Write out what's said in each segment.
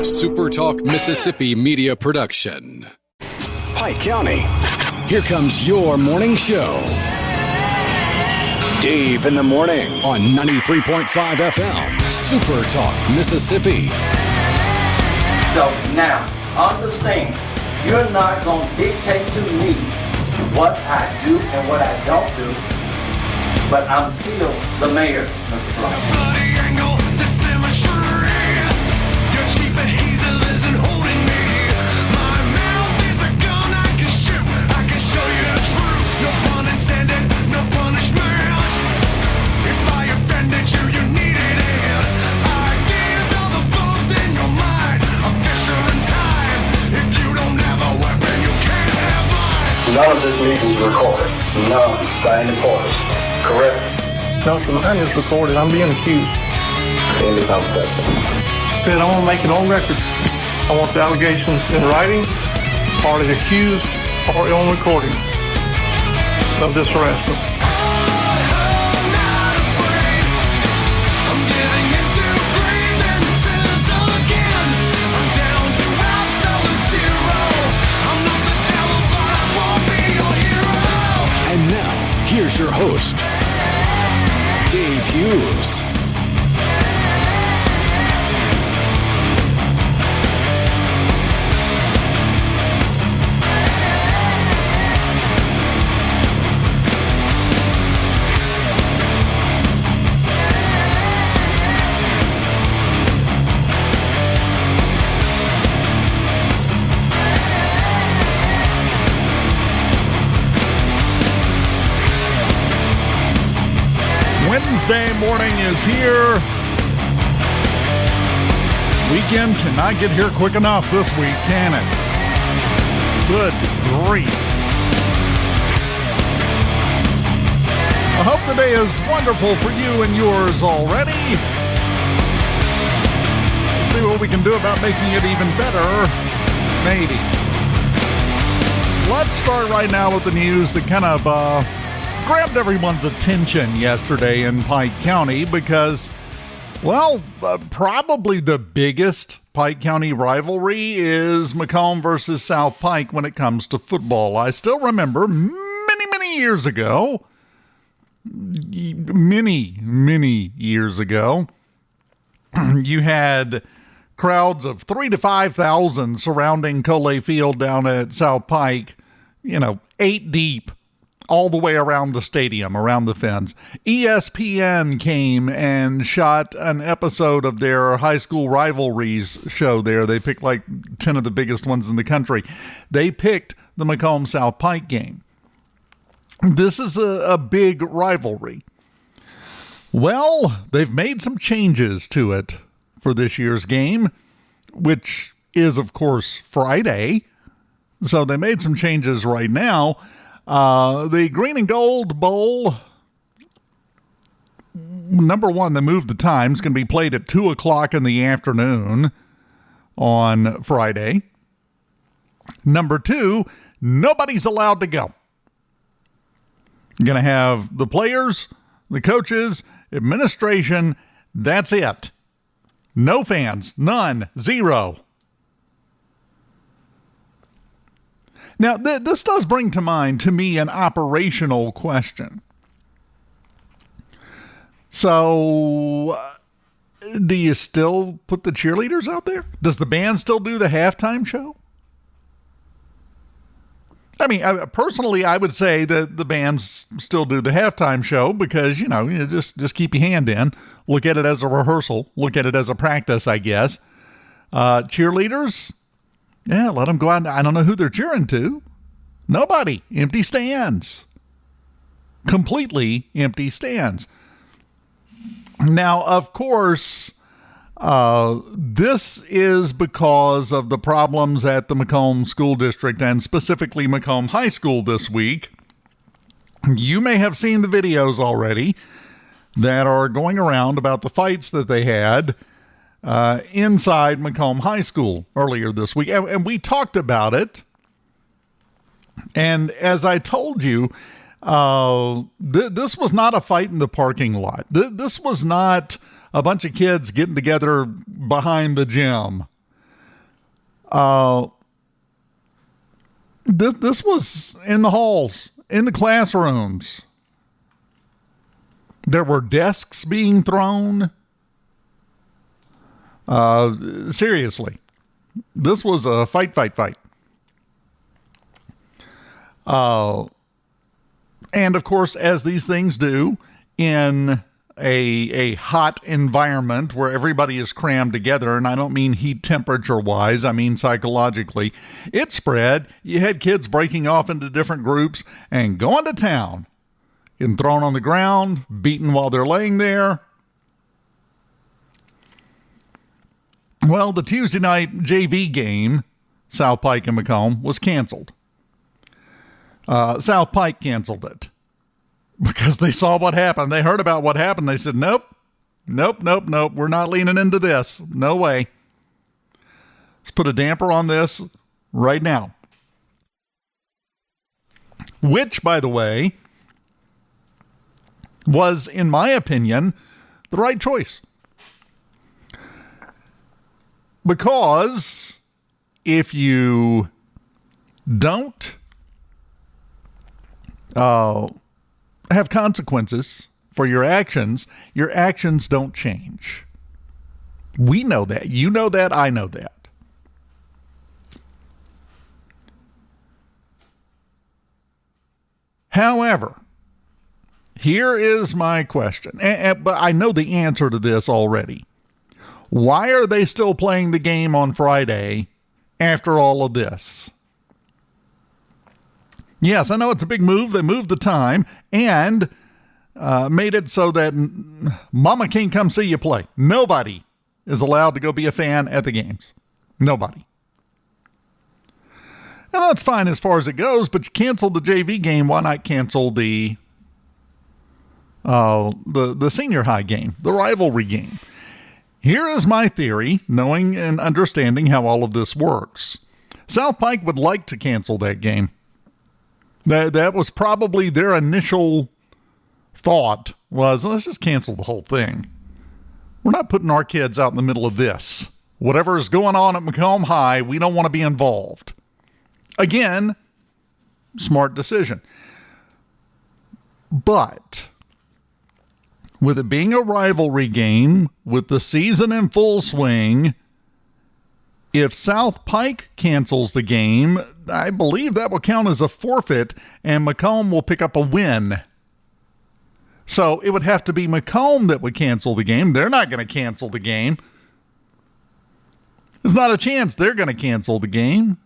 SuperTalk Mississippi media production. Pike County, here comes your morning show. Dave in the morning on 93.5 FM, SuperTalk Mississippi. So now, understand, you're not going to dictate to me what I do and what I don't do, but I'm still the mayor, Mr. Brown. None of this meeting is recorded. None by any parties. Correct? No, sir, mine is recorded. I'm being accused. Any conversation. Said I want to make it on record. I want the allegations in writing, party accused, party on recording of this harassment. And now, here's your host, Dave Hughes. Wednesday morning is here. Weekend cannot get here quick enough this week, can it? Good grief. I hope the day is wonderful for you and yours already. Let's see what we can do about making it even better. Maybe. Let's start right now with the news that kind of grabbed everyone's attention yesterday in Pike County because, well, probably the biggest Pike County rivalry is McComb versus South Pike when it comes to football. I still remember many years ago, many years ago, you had crowds of 3,000 to 5,000 surrounding Coley Field down at South Pike, 8 deep, all the way around the stadium, around the fence. ESPN came and shot an episode of their high school rivalries show there. They picked like 10 of the biggest ones in the country. They picked the McComb South Pike game. This is a big rivalry. Well, they've made some changes to it for this year's game, which is, of course, Friday. So they made some changes right now. The Green and Gold Bowl, number one, they moved the time. It's going to be played at 2 o'clock in the afternoon on Friday. Number two, nobody's allowed to go. You're going to have the players, the coaches, administration. That's it. No fans. None. Zero. Now, this does bring to mind, to me, an operational question. So, do you still put the cheerleaders out there? Does the band still do the halftime show? I mean, personally, I would say that the bands still do the halftime show because, you just keep your hand in. Look at it as a rehearsal. Look at it as a practice, I guess. Cheerleaders, yeah, let them go out. I don't know who they're cheering to. Nobody. Empty stands. Completely empty stands. Now, of course, this is because of the problems at the McComb School District and specifically McComb High School this week. You may have seen the videos already that are going around about the fights that they had inside McComb High School earlier this week. And we talked about it. And as I told you, this was not a fight in the parking lot. This was not a bunch of kids getting together behind the gym. This was in the halls, in the classrooms. There were desks being thrown. Seriously, this was a fight. And of course, as these things do in a hot environment where everybody is crammed together, and I don't mean heat temperature wise, I mean psychologically, it spread. You had kids breaking off into different groups and going to town, getting thrown on the ground, beaten while they're laying there. Well, the Tuesday night JV game, South Pike and McComb, was canceled. South Pike canceled it because they saw what happened. They heard about what happened. They said, nope. We're not leaning into this. No way. Let's put a damper on this right now. Which, by the way, was, in my opinion, the right choice. Because if you don't have consequences for your actions don't change. We know that. You know that. I know that. However, here is my question, but I know the answer to this already. Why are they still playing the game on Friday after all of this? Yes, I know it's a big move. They moved the time and made it so that Mama can't come see you play. Nobody is allowed to go be a fan at the games. Nobody. And that's fine as far as it goes, but you canceled the JV game. Why not cancel the senior high game, the rivalry game? Here is my theory, knowing and understanding how all of this works. South Pike would like to cancel that game. That was probably their initial thought was, let's just cancel the whole thing. We're not putting our kids out in the middle of this. Whatever is going on at McComb High, we don't want to be involved. Again, smart decision. But with it being a rivalry game, with the season in full swing, if South Pike cancels the game, I believe that will count as a forfeit, and McComb will pick up a win. So it would have to be McComb that would cancel the game. They're not going to cancel the game. There's not a chance they're going to cancel the game.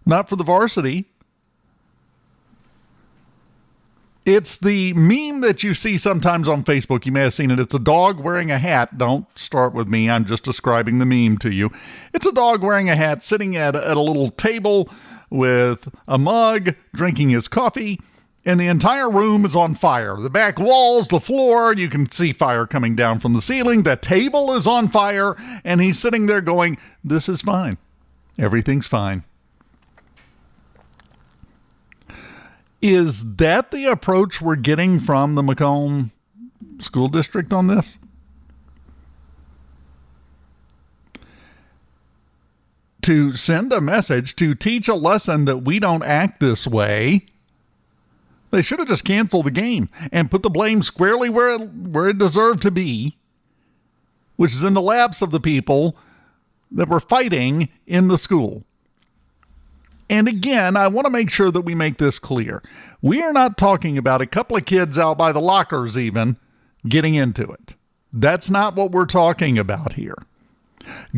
Not for the varsity. It's the meme that you see sometimes on Facebook. You may have seen it. It's a dog wearing a hat. Don't start with me. I'm just describing the meme to you. It's a dog wearing a hat sitting at a little table with a mug, drinking his coffee, and the entire room is on fire. The back walls, the floor, you can see fire coming down from the ceiling. The table is on fire, and he's sitting there going, this is fine. Everything's fine. Is that the approach we're getting from the McComb School District on this? To send a message, to teach a lesson that we don't act this way, they should have just canceled the game and put the blame squarely where it deserved to be, which is in the laps of the people that were fighting in the school. And again, I want to make sure that we make this clear. We are not talking about a couple of kids out by the lockers even getting into it. That's not what we're talking about here.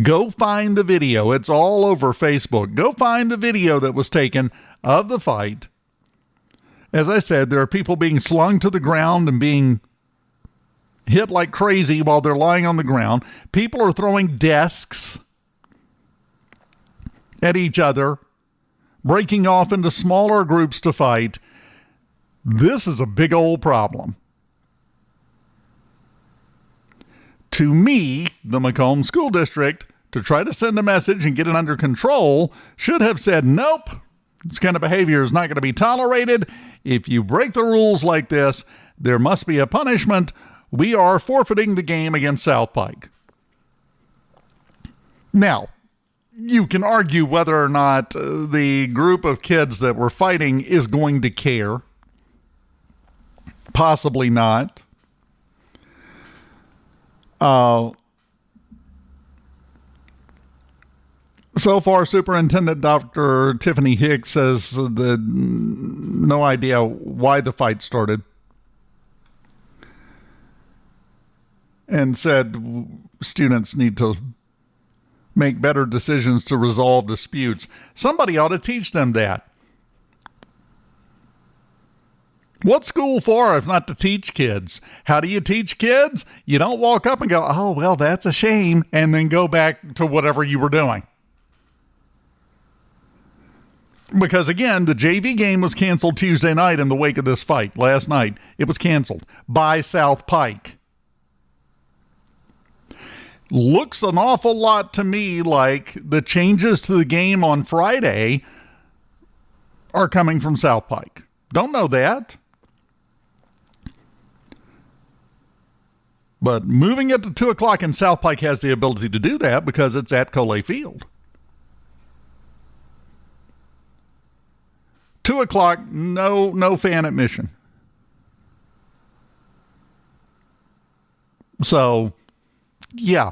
Go find the video. It's all over Facebook. Go find the video that was taken of the fight. As I said, there are people being slung to the ground and being hit like crazy while they're lying on the ground. People are throwing desks at each other, breaking off into smaller groups to fight. This is a big old problem. To me, the McComb School District, to try to send a message and get it under control, should have said, nope, this kind of behavior is not going to be tolerated. If you break the rules like this, there must be a punishment. We are forfeiting the game against South Pike. Now, you can argue whether or not the group of kids that were fighting is going to care. Possibly not. So far, Superintendent Dr. Tiffany Hicks says that no idea why the fight started. And said students need to make better decisions to resolve disputes. Somebody ought to teach them that. What's school for if not to teach kids? How do you teach kids? You don't walk up and go, oh, well, that's a shame, and then go back to whatever you were doing. Because, again, the JV game was canceled Tuesday night in the wake of this fight. Last night, it was canceled by South Pike. Looks an awful lot to me like the changes to the game on Friday are coming from South Pike. Don't know that. But moving it to 2 o'clock, and South Pike has the ability to do that because it's at Coley Field. 2 o'clock, no fan admission. So, yeah,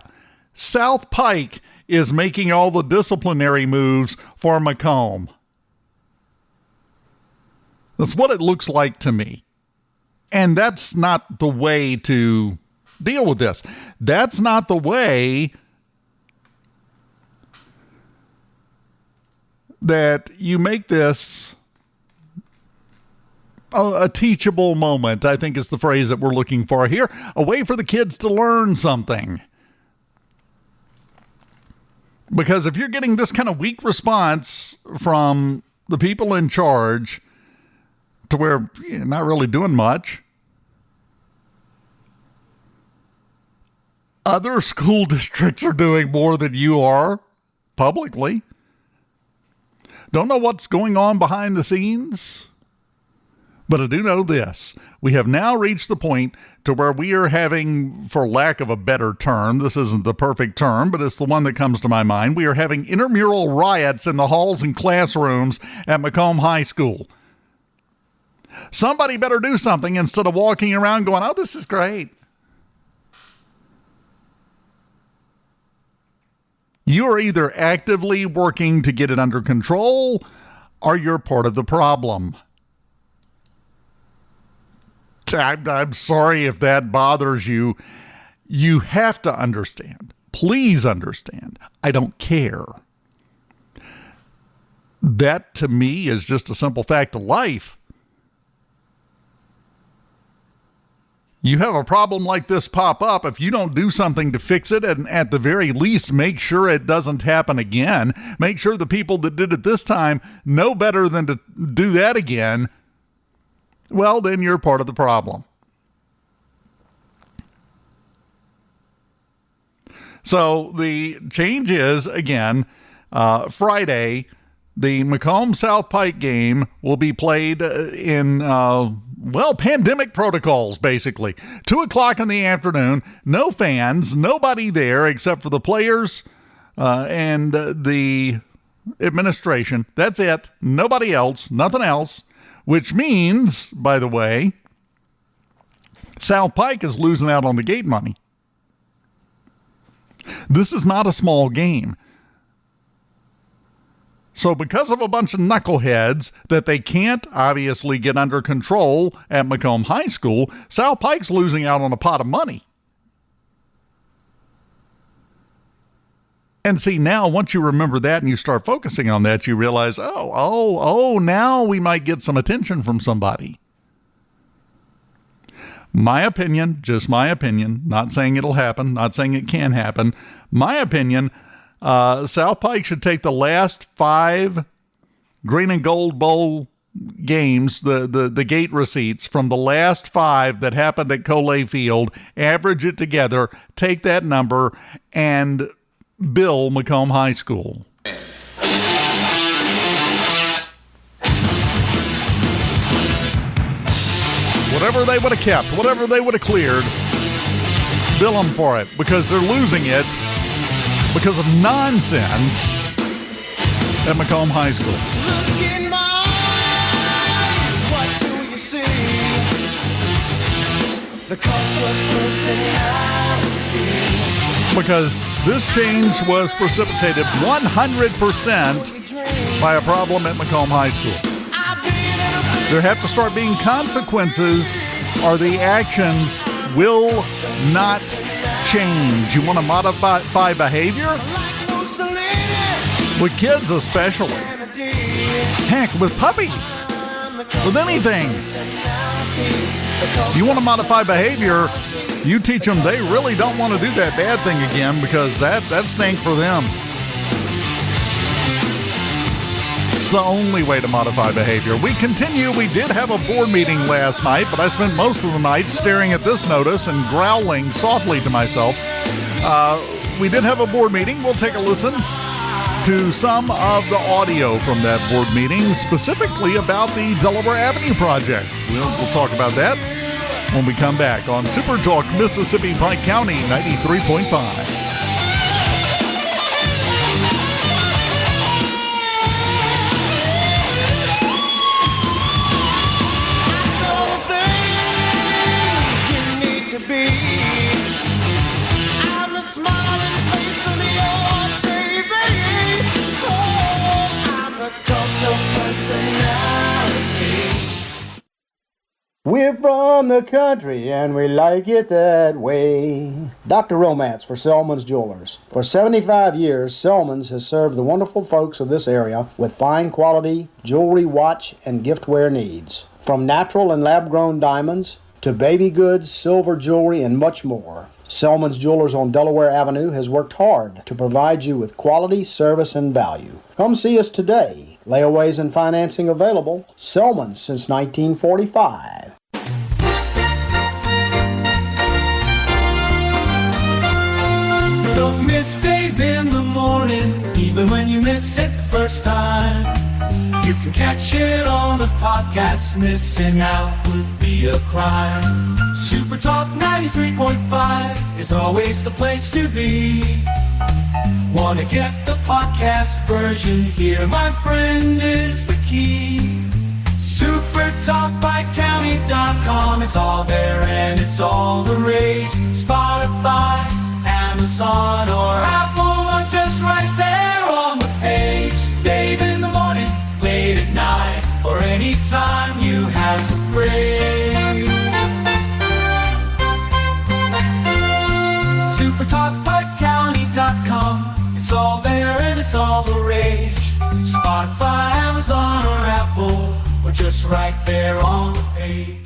South Pike is making all the disciplinary moves for McComb. That's what it looks like to me. And that's not the way to deal with this. That's not the way that you make this a teachable moment, I think is the phrase that we're looking for here. A way for the kids to learn something. Because if you're getting this kind of weak response from the people in charge to where you're not really doing much, other school districts are doing more than you are publicly. Don't know what's going on behind the scenes. But I do know this. We have now reached the point to where we are having, for lack of a better term, this isn't the perfect term, but it's the one that comes to my mind, we are having intramural riots in the halls and classrooms at McComb High School. Somebody better do something instead of walking around going, oh, this is great. You are either actively working to get it under control or you're part of the problem. I'm sorry if that bothers you. You have to understand. Please understand. I don't care. That, to me, is just a simple fact of life. You have a problem like this pop up. If you don't do something to fix it, and at the very least, make sure it doesn't happen again. Make sure the people that did it this time know better than to do that again. Well, then you're part of the problem. So the change is, again, Friday, the McComb South Pike game will be played in, pandemic protocols, basically. 2 o'clock in the afternoon, no fans, nobody there except for the players and the administration. That's it. Nobody else, nothing else. Which means, by the way, South Pike is losing out on the gate money. This is not a small game. So because of a bunch of knuckleheads that they can't obviously get under control at McComb High School, South Pike's losing out on a pot of money. And see, now, once you remember that and you start focusing on that, you realize, now we might get some attention from somebody. My opinion, just my opinion, not saying it'll happen, not saying it can happen. My opinion, South Pike should take the last 5 Green and Gold Bowl games, the gate receipts from the last 5 that happened at Coley Field, average it together, take that number, and bill McComb High School. Whatever they would have kept, whatever they would have cleared, bill them for it, because they're losing it because of nonsense at McComb High School. Look in my eyes, what do you see? The cult of personality. Because this change was precipitated 100% by a problem at McComb High School. There have to start being consequences, or the actions will not change. You want to modify behavior? With kids especially. Heck, with puppies. With anything. You want to modify behavior, you teach them they really don't want to do that bad thing again, because that stank for them. It's the only way to modify behavior. We continue. We did have a board meeting last night, but I spent most of the night staring at this notice and growling softly to myself. We did have a board meeting. We'll take a listen to some of the audio from that board meeting, specifically about the Delaware Avenue project. We'll talk about that when we come back on SuperTalk Mississippi Pike County 93.5. We're from the country and we like it that way. Dr. Romance for Selman's Jewelers. For 75 years, Selman's has served the wonderful folks of this area with fine quality jewelry, watch, and giftware needs. From natural and lab-grown diamonds to baby goods, silver jewelry, and much more. Selman's Jewelers on Delaware Avenue has worked hard to provide you with quality, service, and value. Come see us today. Layaways and financing available. Selman's since 1945. Don't miss Dave in the morning, even when you miss it the first time. You can catch it on the podcast. Missing out would be a crime. SuperTalk 93.5 is always the place to be. Wanna get the podcast version? Here, my friend, is the key. SuperTalkPikeCounty.com. It's all there and it's all the rage. Spotify, Amazon, or Apple, or just right there on the page. Dave in the morning, late at night, or anytime you have a break. SuperTalkPikeCounty.com. It's all there and it's all the rage. Spotify, Amazon, or Apple, or just right there on the page.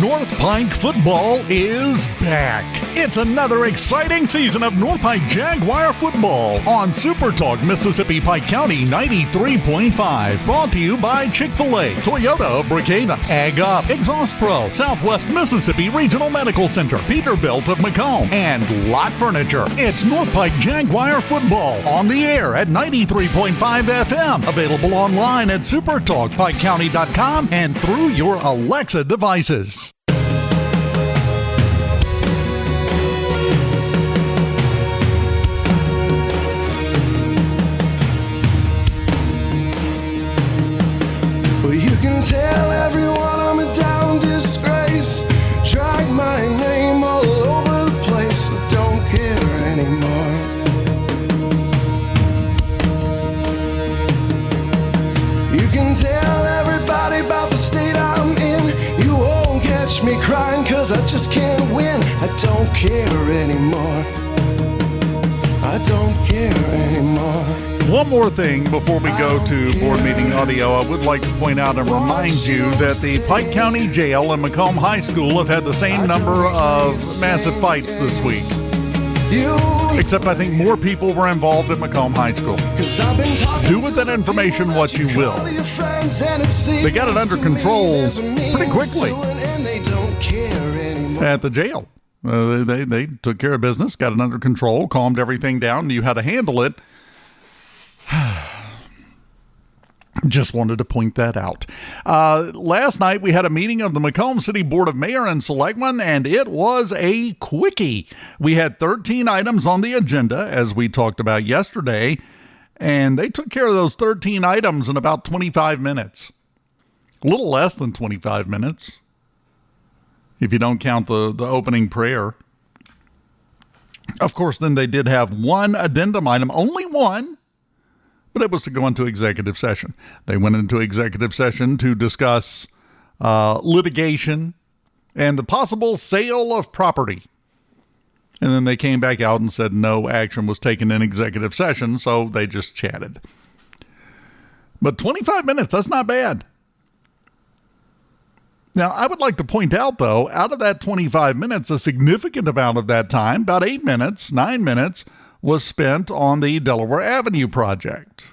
North Pike football is back. It's another exciting season of North Pike Jaguar football on SuperTalk Mississippi Pike County 93.5. Brought to you by Chick-fil-A, Toyota of Brookhaven, Ag Up, Exhaust Pro, Southwest Mississippi Regional Medical Center, Peterbilt of McComb, and Lot Furniture. It's North Pike Jaguar football on the air at 93.5 FM. Available online at SuperTalkPikeCounty.com and through your Alexa devices. You can tell everyone I'm a down disgrace. Drag my name all over the place. I don't care anymore. You can tell everybody about the state I'm in. You won't catch me crying 'cause I just can't win. I don't care anymore. I don't care anymore. One more thing before we go to board meeting audio, I would like to point out and remind you that the Pike County Jail and McComb High School have had the same number of massive fights this week. Except I think more people were involved at McComb High School. Do with that information what you will. They got it under control pretty quickly at the jail. They took care of business, got it under control, calmed everything down, knew how to handle it. Just wanted to point that out. Last night we had a meeting of the McComb City Board of Mayor and Selectmen, and it was a quickie. We had 13 items on the agenda, as we talked about yesterday, and they took care of those 13 items in about 25 minutes. A little less than 25 minutes, if you don't count the opening prayer. Of course, then they did have one addendum item, only one, but it was to go into executive session. They went into executive session to discuss litigation and the possible sale of property. And then they came back out and said no action was taken in executive session, so they just chatted. But 25 minutes, that's not bad. Now, I would like to point out, though, out of that 25 minutes, a significant amount of that time, about 9 minutes, was spent on the Delaware Avenue project.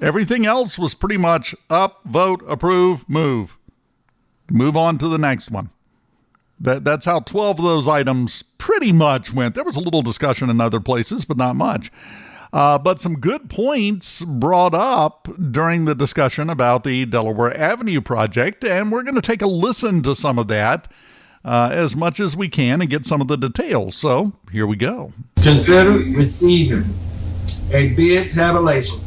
Everything else was pretty much up, vote, approve, move. Move on to the next one. That's how 12 of those items pretty much went. There was a little discussion in other places, but not much. But some good points brought up during the discussion about the Delaware Avenue project, and we're going to take a listen to some of that as much as we can and get some of the details. So here we go. Consider receiving a bid tabulation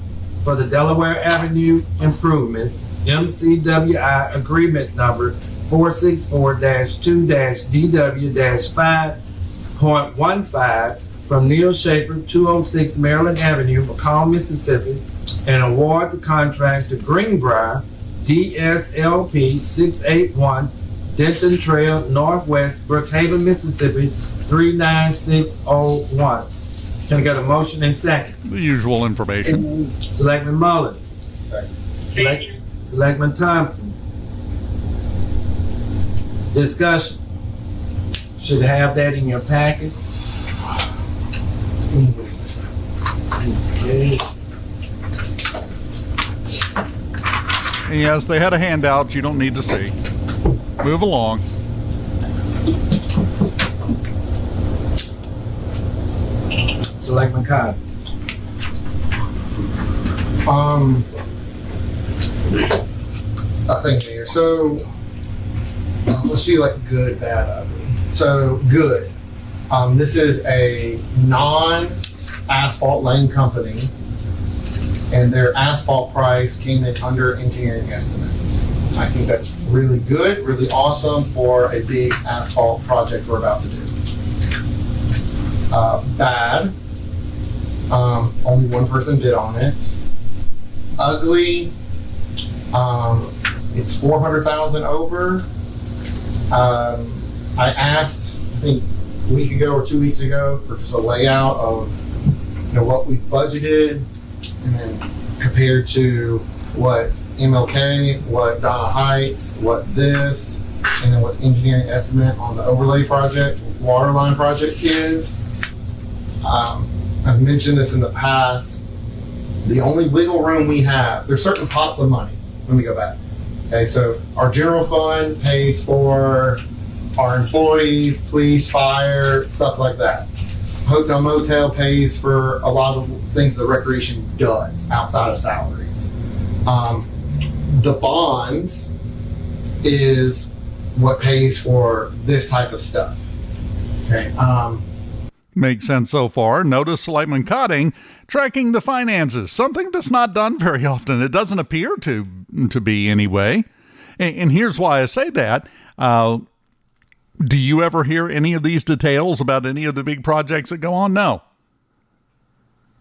for the Delaware Avenue improvements, MCWI agreement number 464-2-DW-5.15 from Neil Schaefer, 206 Maryland Avenue, McComb, Mississippi, and award the contract to Greenbrier, DSLP 681, Denton Trail, Northwest, Brookhaven, Mississippi, 39601. Can I get a motion and second? The usual information. Selectman Mullins. Selectman Thompson. Discussion. Should have that in your packet. Okay. And yes, they had a handout you don't need to see. Move along. Selectman Cobb. I think Mayor. So let's do like good, bad, ugly. So good. This is a non-asphalt lane company, and their asphalt price came in under engineering estimate. I think that's really good, really awesome for a big asphalt project we're about to do. Bad. Only one person bid on it. Ugly. It's 400,000 over. I asked, I think a week ago or 2 weeks ago, for just a layout of what we budgeted, and then compared to what MLK, what Donna Heights, what this, and then what engineering estimate on the overlay project, water line project is. I've mentioned this in the past. The only wiggle room we have, there's certain pots of money when we go back. Okay, so our general fund pays for our employees, police, fire, stuff like that. Hotel motel pays for a lot of the things the recreation does outside of salaries. The bonds is what pays for this type of stuff. Okay. Makes sense so far. Notice Selectman Cotting tracking the finances, something that's not done very often. It doesn't appear to be anyway. And here's why I say that. Do you ever hear any of these details about any of the big projects that go on? No.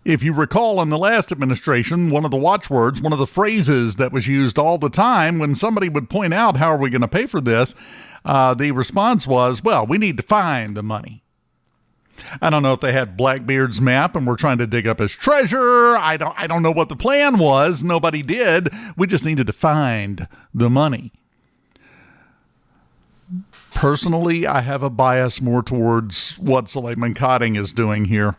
If you recall, in the last administration, one of the watchwords, one of the phrases that was used all the time when somebody would point out, how are we going to pay for this? The response was, well, we need to find the money. I don't know if they had Blackbeard's map and were trying to dig up his treasure. I don't know what the plan was. Nobody did. We just needed to find the money. Personally, I have a bias more towards what Selectman Cotting is doing here.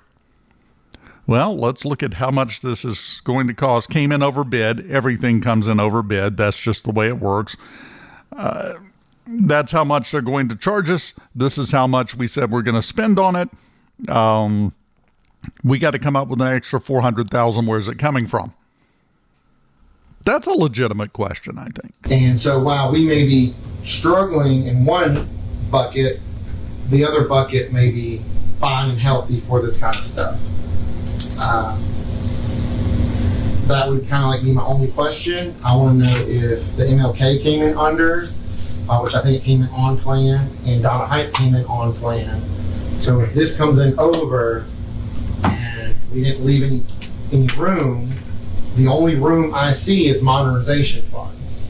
Well, let's look at how much this is going to cost. Came in over bid. Everything comes in over bid. That's just the way it works. That's how much they're going to charge us. This is how much we said we're going to spend on it. We got to come up with an extra $400,000. Where's it coming from? That's a legitimate question, I think. And so while we may be struggling in one bucket, the other bucket may be fine and healthy for this kind of stuff. That would kind of like be my only question. I want to know if the MLK came in under, which I think it came in on plan, and Donna Heights came in on plan. So if this comes in over and we didn't leave any room, the only room I see is modernization funds,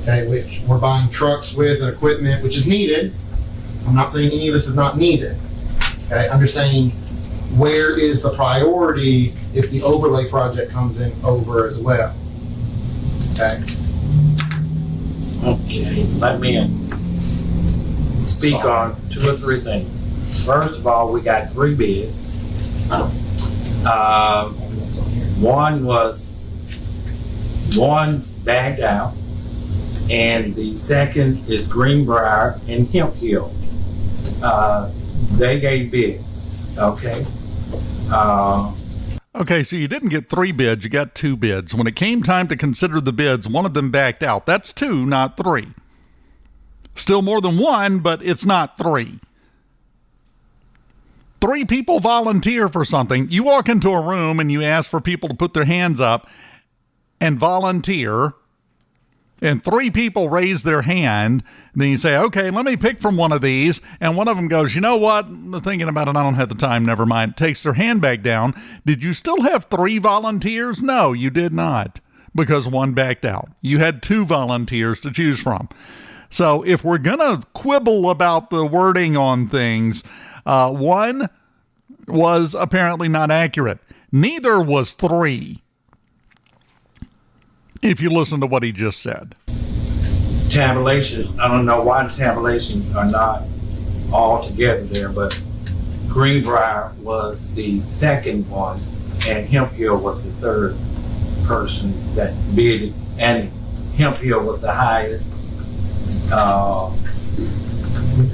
okay, which we're buying trucks with and equipment, which is needed. I'm not saying any of this is not needed. Okay, I'm just saying, where is the priority if the overlay project comes in over as well? Okay. Okay, let me speak on 2 or 3 things. First of all, we got 3 bids. One backed out, and the second is Greenbrier and Hemp Hill. They gave bids, okay? Okay, so you didn't get 3 bids, you got 2 bids. When it came time to consider the bids, one of them backed out. That's 2, not 3. Still more than 1, but it's not 3. 3 people volunteer for something. You walk into a room and you ask for people to put their hands up and volunteer, and 3 people raise their hand, and then you say, okay, let me pick from one of these, and one of them goes, you know what, I'm thinking about it, I don't have the time, never mind, takes their hand back down. Did you still have 3 volunteers? No, you did not, because 1 backed out. You had 2 volunteers to choose from. So if we're going to quibble about the wording on things, 1 was apparently not accurate. Neither was 3. If you listen to what he just said. Tabulations, I don't know why the tabulations are not all together there, but Greenbrier was the second one, and Hemp Hill was the third person that bid, and Hemp Hill was the highest.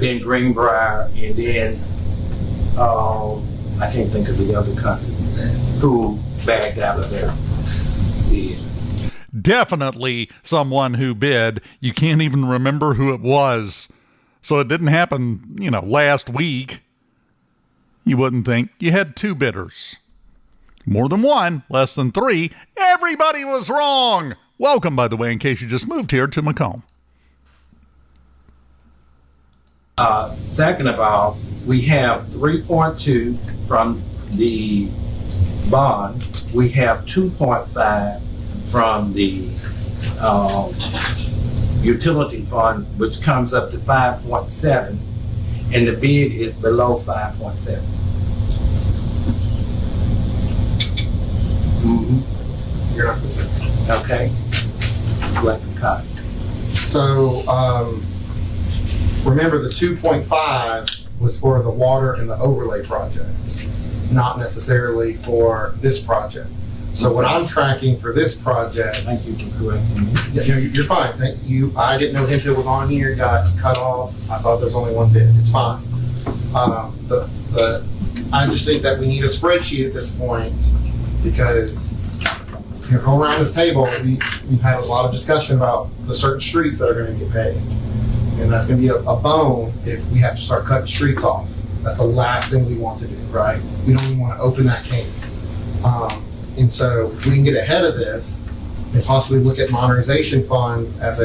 Then Greenbrier, and then I can't think of the other company who backed out of their bid. Definitely someone who bid. You can't even remember who it was. So it didn't happen, last week. You wouldn't think. You had 2 bidders. More than 1, less than 3. Everybody was wrong. Welcome, by the way, in case you just moved here to McComb. Second of all, we have 3.2 from the bond. We have 2.5 from the utility fund, which comes up to 5.7, and the bid is below 5.7. Mm-hmm. You're not listening. Okay. Like a cut. So remember, the 2.5 was for the water and the overlay projects, not necessarily for this project. So what I'm tracking for this project. Thank you for correcting me. Yeah, no, you're fine. Thank you. I didn't know if it was on here, got cut off. I thought there was only 1 bid. It's fine. I just think that we need a spreadsheet at this point, because going around this table, we've had a lot of discussion about the certain streets that are going to get paid. And that's going to be a bone if we have to start cutting streets off. That's the last thing we want to do, right? We don't even want to open that can. And so if we can get ahead of this and possibly look at modernization funds as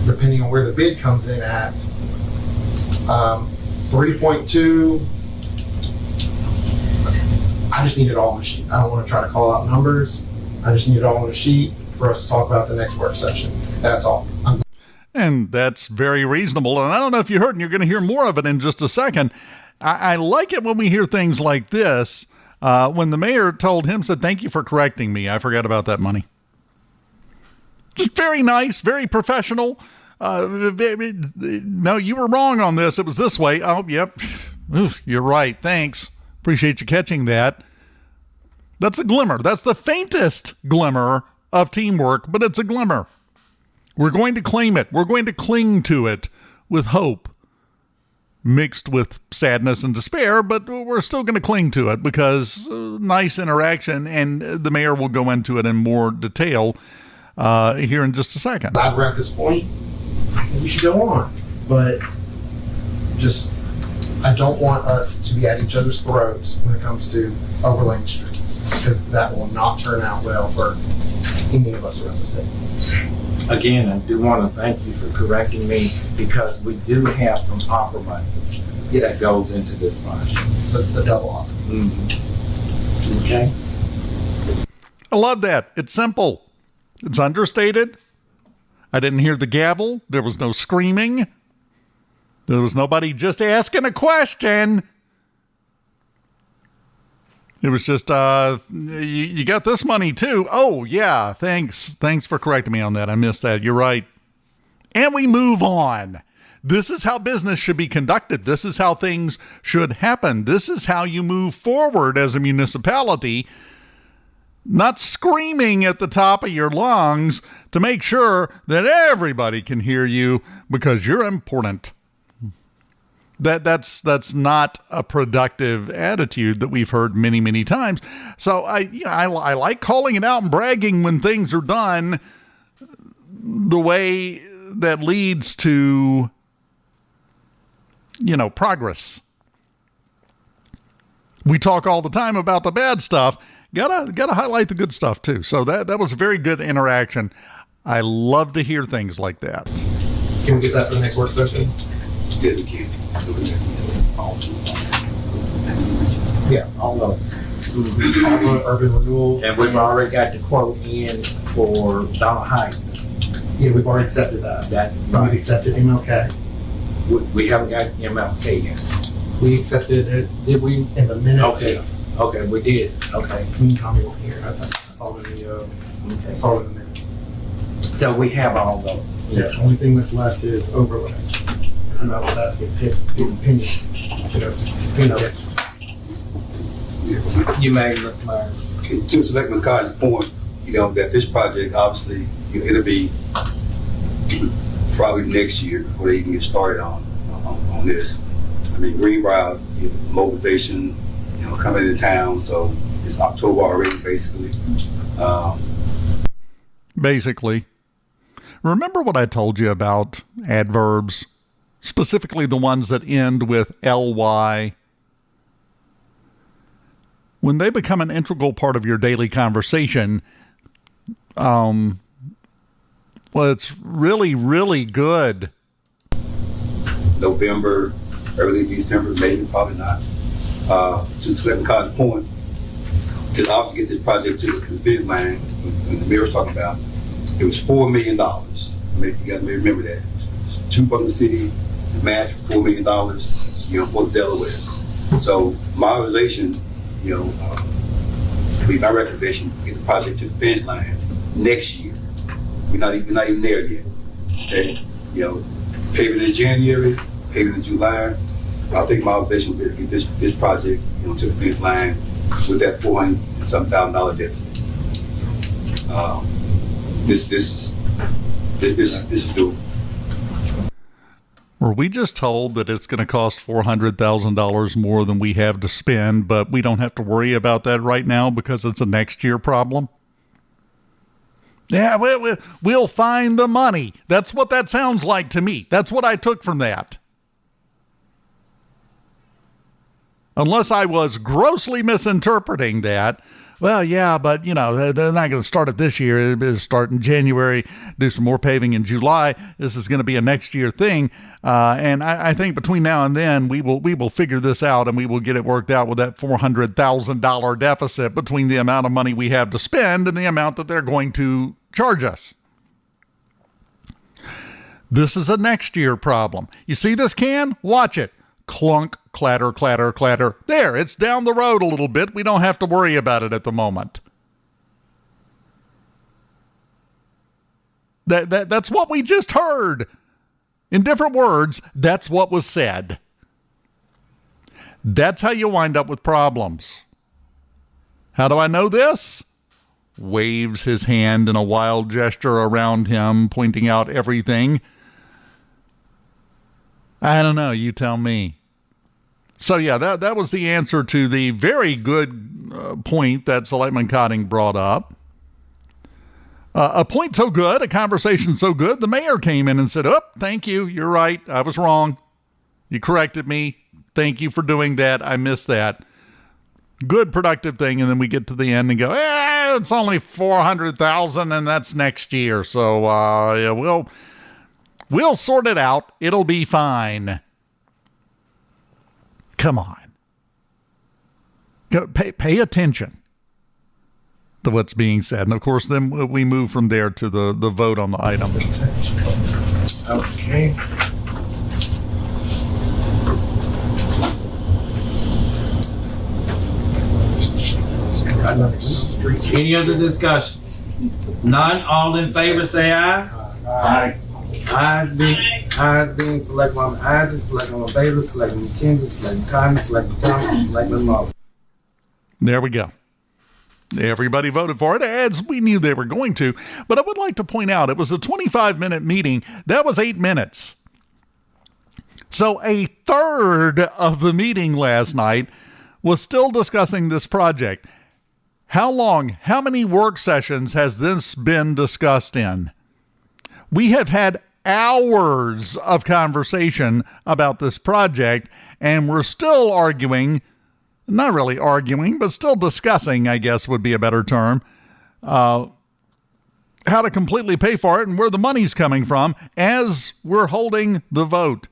depending on where the bid comes in at, 3.2, I just need it all on a sheet. I don't want to try to call out numbers. I just need it all on a sheet for us to talk about the next work session. That's all. And that's very reasonable. And I don't know if you heard, and you're going to hear more of it in just a second. I like it when we hear things like this. When the mayor told him, said, thank you for correcting me. I forgot about that money. Just very nice, very professional. No, you were wrong on this. It was this way. Oh, yep. You're right. Thanks. Appreciate you catching that. That's a glimmer. That's the faintest glimmer of teamwork, but it's a glimmer. We're going to claim it. We're going to cling to it with hope, mixed with sadness and despair, but we're still going to cling to it because nice interaction, and the mayor will go into it in more detail here in just a second. We're at this point, we should go on. But just, I don't want us to be at each other's throats when it comes to overlaying streets, because that will not turn out well for any of us around the state. Again, I do want to thank you for correcting me, because we do have some opera money that goes into this project. The double offer. Mm-hmm. Okay? I love that. It's simple. It's understated. I didn't hear the gavel. There was no screaming. There was nobody just asking a question. It was just, you got this money too. Oh, yeah, thanks. Thanks for correcting me on that. I missed that. You're right. And we move on. This is how business should be conducted. This is how things should happen. This is how you move forward as a municipality, not screaming at the top of your lungs to make sure that everybody can hear you because you're important. That's not a productive attitude that we've heard many, many times. So I like calling it out and bragging when things are done the way that leads to, progress. We talk all the time about the bad stuff. Gotta highlight the good stuff too. So that was a very good interaction. I love to hear things like that. Can we get that for the next work session? Yeah, we can. Yeah, all those. All the urban renewal. And we've already got the quote in for Donna Heights. Yeah, we've already accepted that. We've accepted MLK. We haven't got MLK yet. We accepted it. Did we? In the minutes. Okay, we did. Okay. Me and Tommy were here. I saw it in the, saw it in the minutes. So we have all those. Yeah, the only thing that's left is overlay. I know that's getting pinned. You may, Mr. Myers. To Selectman Cotton's point, that this project, obviously, it'll be probably next year before they even get started on this. I mean, Greenbrier, mobilization, coming into town, so it's October already, basically. Basically. Remember what I told you about adverbs, specifically the ones that end with ly? When they become an integral part of your daily conversation, well, it's really, really good. November, early December, maybe, probably not. To Selectman Cotton's point, to obviously get this project to the finish line, when the mayor was talking about, it was $4 million. You got to remember that. Two from the city, the match was $4 million, for the Delaware. So my organization, my recommendation, get the project to the finish line next year. We're not even there yet. Okay, paving in January, paving in July. I think my organization will get this project, to the finish line with that $400,000 deficit. This is doable. Were we just told that it's going to cost $400,000 more than we have to spend, but we don't have to worry about that right now because it's a next year problem? Yeah, we'll find the money. That's what that sounds like to me. That's what I took from that. Unless I was grossly misinterpreting that. Well, yeah, but, they're not going to start it this year. It'll start in January, do some more paving in July. This is going to be a next year thing. And I think between now and then, we will figure this out and we will get it worked out with that $400,000 deficit between the amount of money we have to spend and the amount that they're going to charge us. This is a next year problem. You see this can? Watch it. Clunk, clatter, clatter, clatter. There, it's down the road a little bit. We don't have to worry about it at the moment. That's what we just heard. In different words, that's what was said. That's how you wind up with problems. How do I know this? Waves his hand in a wild gesture around him, pointing out everything. I don't know. You tell me. So, yeah, that was the answer to the very good point that Selectman Cotting brought up. A point so good, a conversation so good, the mayor came in and said, "Oh, thank you. You're right. I was wrong. You corrected me. Thank you for doing that. I missed that." Good, productive thing. And then we get to the end and go, it's only 400,000 and that's next year. So, yeah, we'll sort it out. It'll be fine. Come on. Pay attention to what's being said. And of course, then we move from there to the vote on the item. Okay. Any other discussion? None. All in favor say aye. Aye. Ayes being select one Isaac, select one Baylor, select one Kinsey, select Connie, select Thompson, select one Marvel. There we go. Everybody voted for it, as we knew they were going to. But I would like to point out, it was a 25-minute meeting. That was 8 minutes. So a third of the meeting last night was still discussing this project. How long, how many work sessions has this been discussed in? We have had hours of conversation about this project, and we're still arguing, not really arguing, but still discussing, I guess would be a better term, how to completely pay for it and where the money's coming from as we're holding the vote.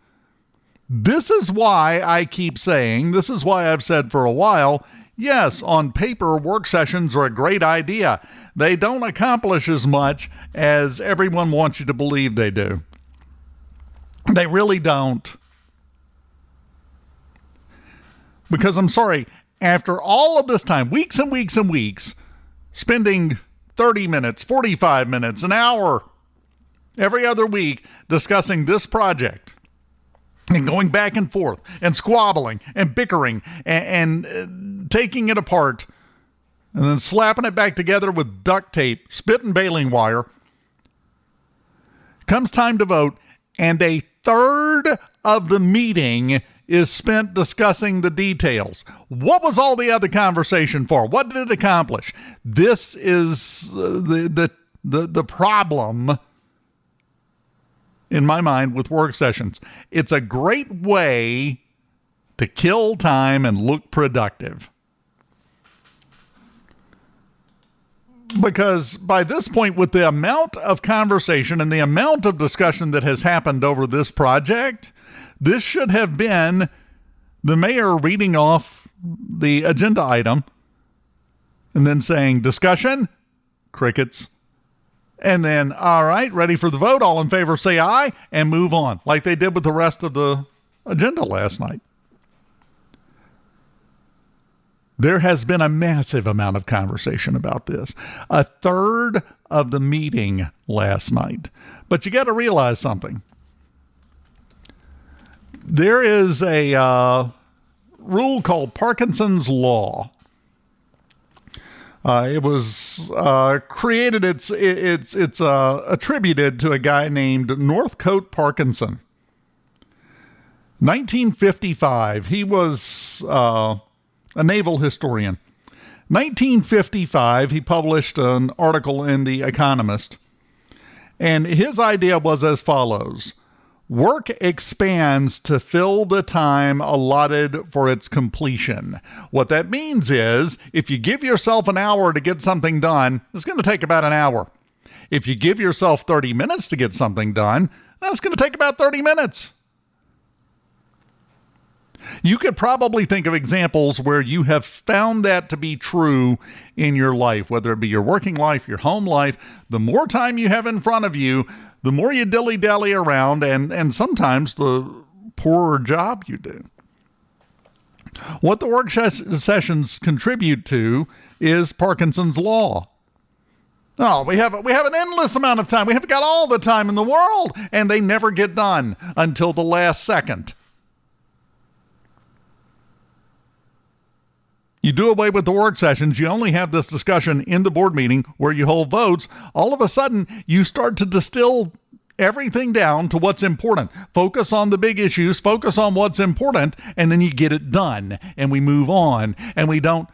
This is why I keep saying, this is why I've said for a while, yes, on paper, work sessions are a great idea. They don't accomplish as much as everyone wants you to believe they do. They really don't. Because I'm sorry, after all of this time, weeks and weeks and weeks, spending 30 minutes, 45 minutes, an hour every other week discussing this project, and going back and forth and squabbling and bickering and taking it apart and then slapping it back together with duct tape, spit and baling wire. Comes time to vote, and a third of the meeting is spent discussing the details. What was all the other conversation for? What did it accomplish? This is the problem in my mind with work sessions. It's a great way to kill time and look productive. Because by this point, with the amount of conversation and the amount of discussion that has happened over this project, this should have been the mayor reading off the agenda item and then saying, discussion, crickets. And then, all right, ready for the vote. All in favor, say aye, and move on, like they did with the rest of the agenda last night. There has been a massive amount of conversation about this. A third of the meeting last night. But you got to realize something. There is a rule called Parkinson's Law. It was created, it's attributed to a guy named Northcote Parkinson. 1955, he was a naval historian. 1955, he published an article in The Economist, and his idea was as follows. Work expands to fill the time allotted for its completion. What that means is, if you give yourself an hour to get something done, it's going to take about an hour. If you give yourself 30 minutes to get something done, that's going to take about 30 minutes. You could probably think of examples where you have found that to be true in your life, whether it be your working life, your home life. The more time you have in front of you, the more you dilly-dally around, and sometimes the poorer job you do. What the work sessions contribute to is Parkinson's Law. Oh, we have an endless amount of time. We have got all the time in the world, and they never get done until the last second. You do away with the work sessions, you only have this discussion in the board meeting where you hold votes. All of a sudden, you start to distill everything down to what's important. Focus on the big issues, focus on what's important, and then you get it done. And we move on, and we don't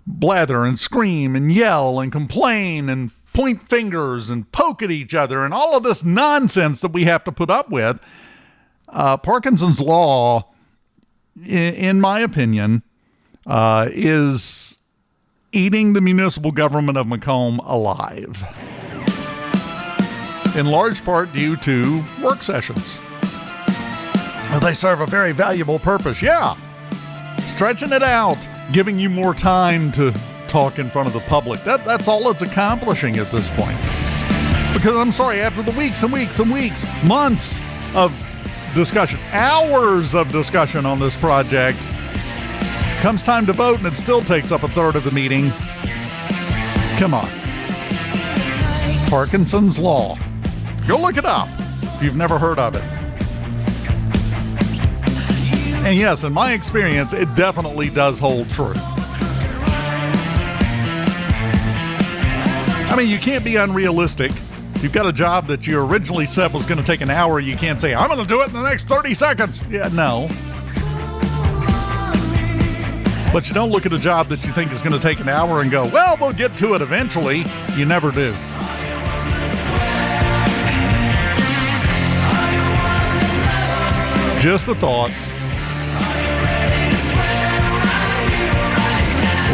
blather and scream and yell and complain and point fingers and poke at each other and all of this nonsense that we have to put up with. Parkinson's law, in my opinion, is eating the municipal government of McComb alive. In large part due to work sessions. They serve a very valuable purpose. Yeah. Stretching it out, giving you more time to talk in front of the public. That's all it's accomplishing at this point. Because I'm sorry, after the weeks and weeks and weeks, months of discussion, hours of discussion on this project, comes time to vote and it still takes up a third of the meeting. Come on. Parkinson's Law. Go look it up if you've never heard of it. And yes, in my experience, it definitely does hold true. I mean, you can't be unrealistic. You've got a job that you originally said was going to take an hour. You can't say, I'm going to do it in the next 30 seconds. Yeah, no. But you don't look at a job that you think is going to take an hour and go, well, we'll get to it eventually. You never do. Just a thought.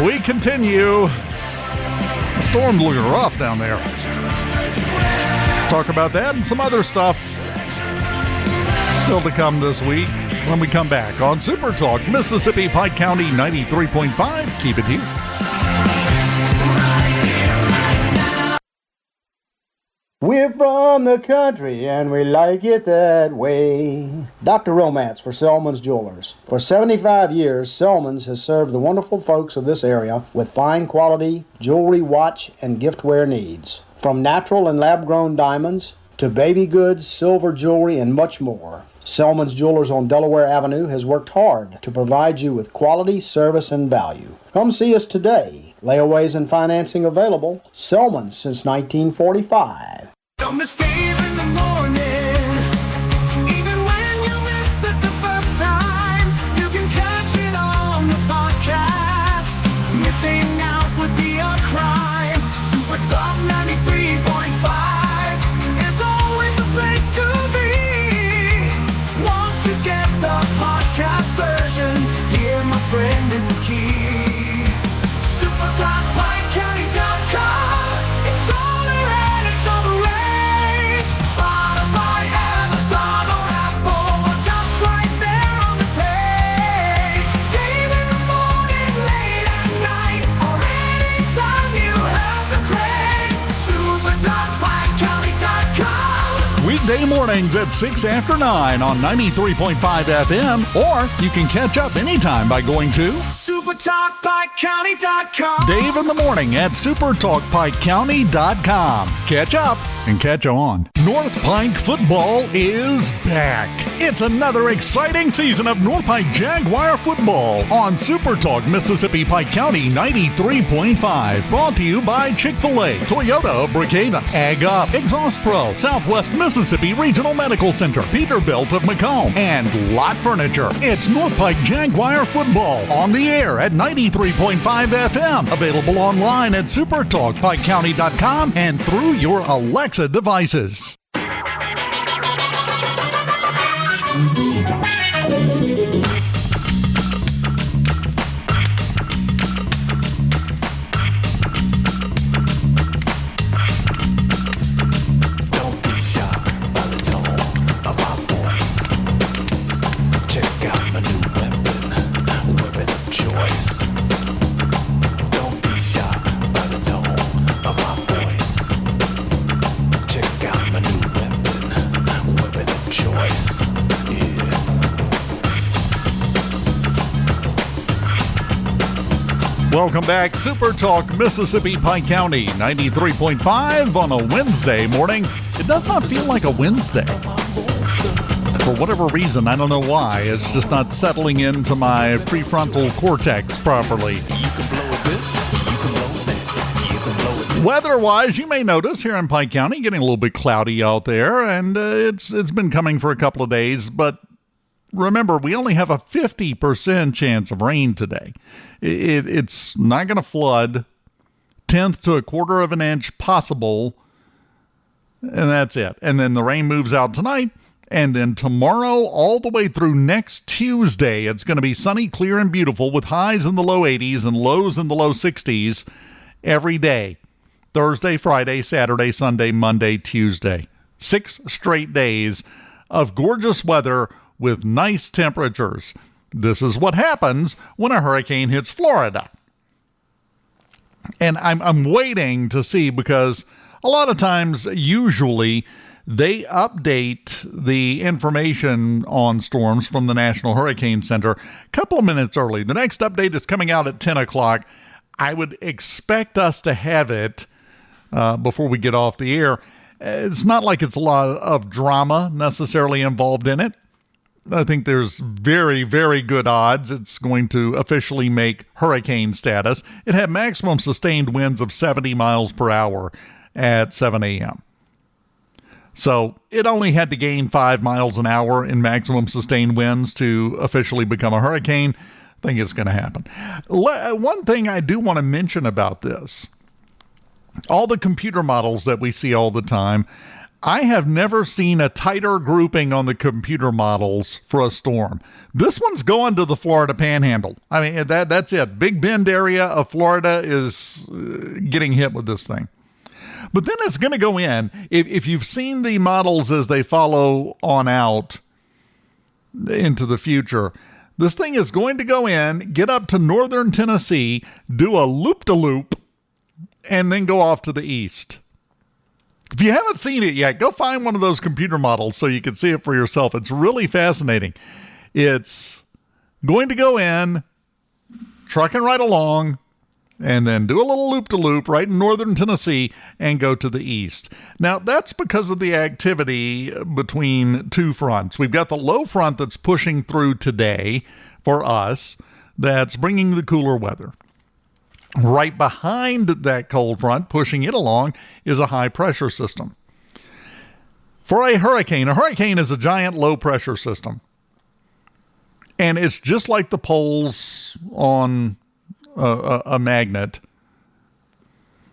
We continue. The storm's looking rough down there. Talk about that and some other stuff still to come this week when we come back on Super Talk, Mississippi, Pike County 93.5. Keep it here. We're from the country and we like it that way. Dr. Romance for Selman's Jewelers. For 75 years, Selman's has served the wonderful folks of this area with fine quality jewelry, watch, and giftware needs. From natural and lab-grown diamonds to baby goods, silver jewelry, and much more. Selman's Jewelers on Delaware Avenue has worked hard to provide you with quality, service, and value. Come see us today. Layaways and financing available. Selman's since 1945. Don't miss Dave in the morning. Even when you miss it the first time, you can catch it on the podcast. Missing out would be a crime. Super Talk 93.5 is always the place to be. Want to get the podcast version? Here, my friend, is the key. SuperTalkPikeCounty.com. It's all around, it's all the rage. Spotify, Amazon, or Apple, or just right there on the page. Dave in the morning, late at night, or anytime you have the crave. SuperTalkPikeCounty.com. Weekday mornings at 6 after 9 on 93.5 FM, or you can catch up anytime by going to SuperTalkPikeCounty.com. Dave in the morning at SuperTalkPikeCounty.com. Catch up and catch on. North Pike football is back. It's another exciting season of North Pike Jaguar football on Super Talk Mississippi Pike County 93.5. Brought to you by Chick-fil-A, Toyota of Brookhaven, Ag Up, Exhaust Pro, Southwest Mississippi Regional Medical Center, Peterbilt of McComb, and Lot Furniture. It's North Pike Jaguar football on the air at 93.5 FM. Available online at SuperTalkPikeCounty.com and through your Alexa devices. Don't be shocked by the tone of my voice. Check out my new weapon of choice. Don't be shocked by the tone of my voice. Check out my new weapon of choice. Yeah. Welcome back. Super Talk Mississippi Pike County 93.5 on a Wednesday morning. It does not feel like a Wednesday. For whatever reason, I don't know why. It's just not settling into my prefrontal cortex properly. Weather-wise, you may notice here in Pike County, getting a little bit cloudy out there, and it's been coming for a couple of days, but remember, we only have a 50% chance of rain today. It's not going to flood 1/10 to 1/4 of an inch possible, and that's it. And then the rain moves out tonight, and then tomorrow all the way through next Tuesday, it's going to be sunny, clear, and beautiful with highs in the low 80s and lows in the low 60s every day. Thursday, Friday, Saturday, Sunday, Monday, Tuesday. 6 straight days of gorgeous weather with nice temperatures. This is what happens when a hurricane hits Florida. And I'm waiting to see, because a lot of times, usually, they update the information on storms from the National Hurricane Center a couple of minutes early. The next update is coming out at 10 o'clock. I would expect us to have it before we get off the air. It's not like it's a lot of drama necessarily involved in it. I think there's very, very good odds it's going to officially make hurricane status. It had maximum sustained winds of 70 miles per hour at 7 a.m. So it only had to gain 5 miles an hour in maximum sustained winds to officially become a hurricane. I think it's going to happen. One thing I do want to mention about this, all the computer models that we see all the time, I have never seen a tighter grouping on the computer models for a storm. This one's going to the Florida Panhandle. I mean, that's it. Big Bend area of Florida is getting hit with this thing. But then it's going to go in. If you've seen the models as they follow on out into the future, this thing is going to go in, get up to northern Tennessee, do a loop-de-loop, and then go off to the east. If you haven't seen it yet, go find one of those computer models so you can see it for yourself. It's really fascinating. It's going to go in, trucking right along, and then do a little loop-de-loop right in northern Tennessee and go to the east. Now, that's because of the activity between two fronts. We've got the low front that's pushing through today for us, that's bringing the cooler weather. Right behind that cold front, pushing it along, is a high-pressure system. For a hurricane is a giant low-pressure system. And it's just like the poles on a magnet.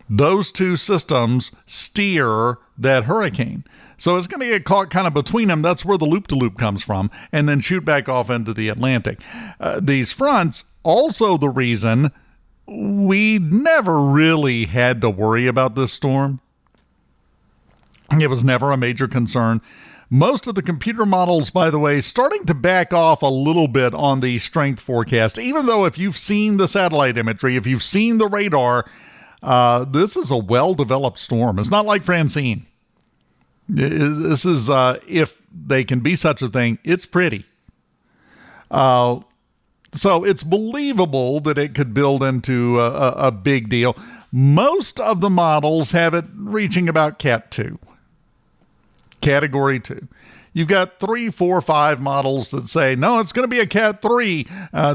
Those two systems steer that hurricane. So it's going to get caught kind of between them. That's where the loop-de-loop comes from, and then shoot back off into the Atlantic. These fronts, also the reason we never really had to worry about this storm. It was never a major concern. Most of the computer models, by the way, starting to back off a little bit on the strength forecast, even though if you've seen the satellite imagery, if you've seen the radar, this is a well-developed storm. It's not like Francine. This is, if they can be such a thing, it's pretty. So it's believable that it could build into a big deal. Most of the models have it reaching about Cat 2. Category 2. You've got 3, 4, 5 models that say, no, it's going to be a Cat 3.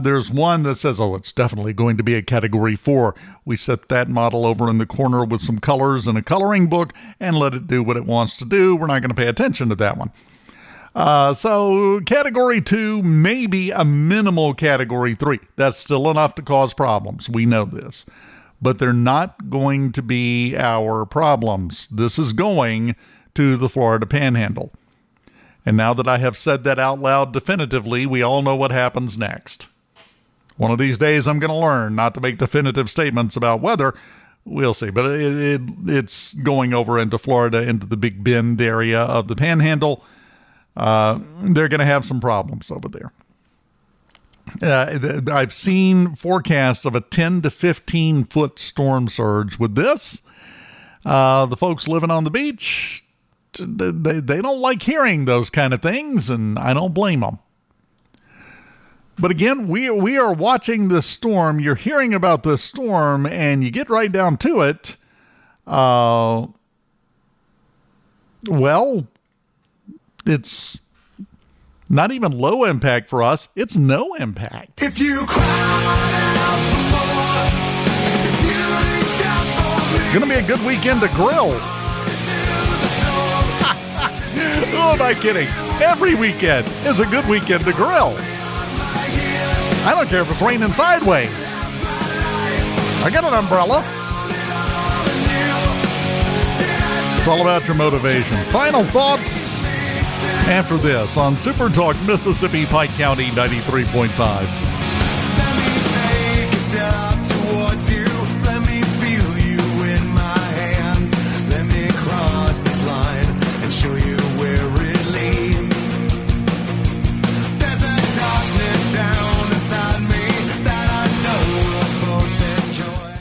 There's one that says, oh, it's definitely going to be a Category 4. We set that model over in the corner with some colors and a coloring book and let it do what it wants to do. We're not going to pay attention to that one. So Category 2, maybe a minimal Category 3. That's still enough to cause problems. We know this. But they're not going to be our problems. This is going to the Florida Panhandle. And now that I have said that out loud definitively, we all know what happens next. One of these days I'm going to learn not to make definitive statements about weather. We'll see. But it's going over into Florida, into the Big Bend area of the Panhandle. They're going to have some problems over there. I've seen forecasts of a 10 to 15 foot storm surge with this. The folks living on the beach, they don't like hearing those kind of things, and I don't blame them. But again, we are watching this storm. You're hearing about this storm, and you get right down to it. Well, it's not even low impact for us. It's no impact. If you cry out for more, if you reached out for me, It's going to be a good weekend to grill. Who am I kidding? Every weekend is a good weekend to grill. I don't care if it's raining sideways. I got an umbrella. It's all about your motivation. Final thoughts after this on Super Talk Mississippi, Pike County 93.5. Let me take a step towards you. Let me feel you in my hands. Let me cross this line and show you where it leads. There's a darkness down inside me that I know we'll both enjoy.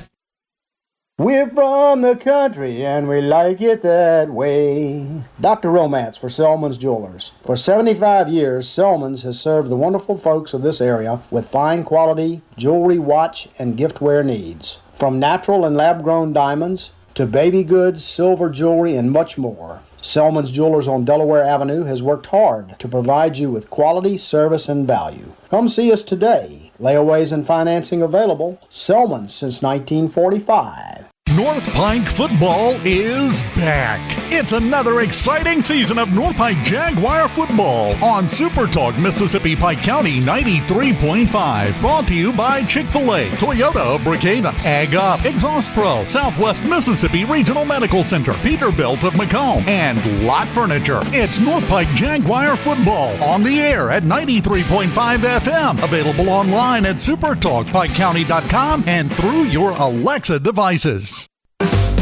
We're from the country and we like it that way. Dr. Romance for Selman's Jewelers. For 75 years, Selman's has served the wonderful folks of this area with fine quality jewelry, watch, and giftware needs. From natural and lab-grown diamonds to baby goods, silver jewelry, and much more. Selman's Jewelers on Delaware Avenue has worked hard to provide you with quality, service, and value. Come see us today. Layaways and financing available. Selman's since 1945. North Pike football is back. It's another exciting season of North Pike Jaguar football on Super Talk Mississippi, Pike County 93.5. Brought to you by Chick-fil-A, Toyota of Brookhaven, Ag Up, Exhaust Pro, Southwest Mississippi Regional Medical Center, Peterbilt of McComb, and Lot Furniture. It's North Pike Jaguar football on the air at 93.5 FM. Available online at supertalkpikecounty.com and through your Alexa devices.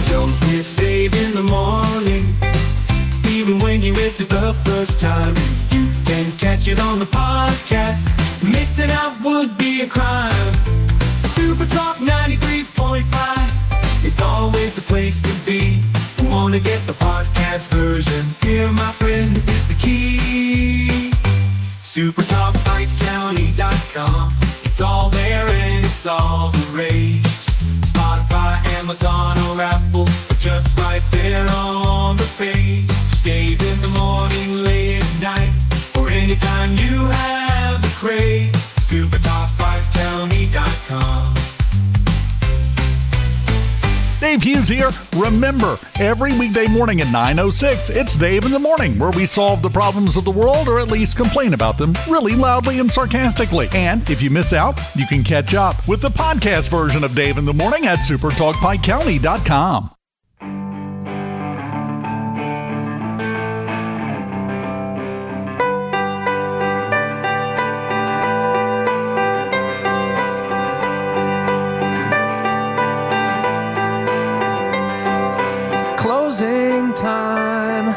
Don't miss Dave in the morning. Even when you miss it the first time, you can catch it on the podcast. Missing out would be a crime. Super Talk 93.5 is always the place to be. Want to get the podcast version? Here, my friend, is the key. SuperTalkPikeCounty.com. It's all there and it's all the rage. Spotify, Amazon, or Apple, or just right there on the page. Dave in the morning, late at night, or anytime you have the crave. SuperTalkPikeCounty.com. Dave Hughes here. Remember, every weekday morning at 9:06, it's Dave in the Morning, where we solve the problems of the world, or at least complain about them, really loudly and sarcastically. And if you miss out, you can catch up with the podcast version of Dave in the Morning at supertalkpikecounty.com. Closing time.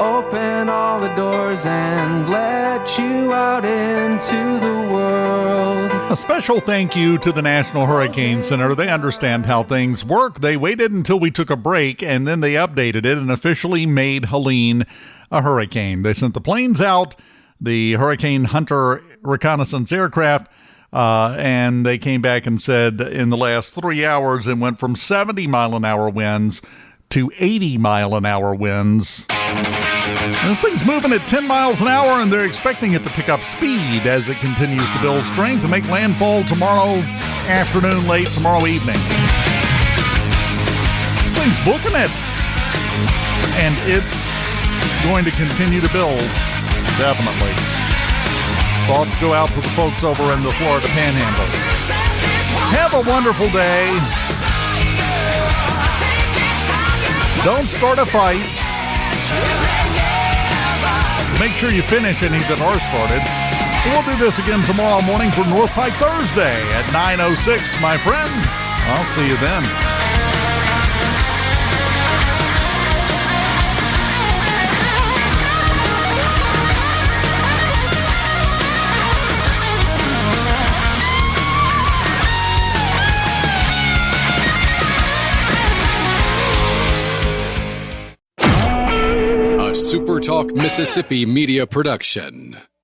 Open all the doors and let you out into the world. A special thank you to the National Hurricane Center. They understand how things work. They waited until we took a break, and then they updated it and officially made Helene a hurricane. They sent the planes out, the Hurricane Hunter reconnaissance aircraft, and they came back and said in the last 3 hours it went from 70-mile-an-hour winds to 80-mile-an-hour winds. This thing's moving at 10 miles an hour, and they're expecting it to pick up speed as it continues to build strength and make landfall tomorrow afternoon, late tomorrow evening. This thing's booking it, and it's going to continue to build, definitely. Thoughts go out to the folks over in the Florida Panhandle. Have a wonderful day. Don't start a fight. Make sure you finish any that are started. We'll do this again tomorrow morning for North Pike Thursday at 9:06, my friend. I'll see you then. SuperTalk Mississippi Media Production.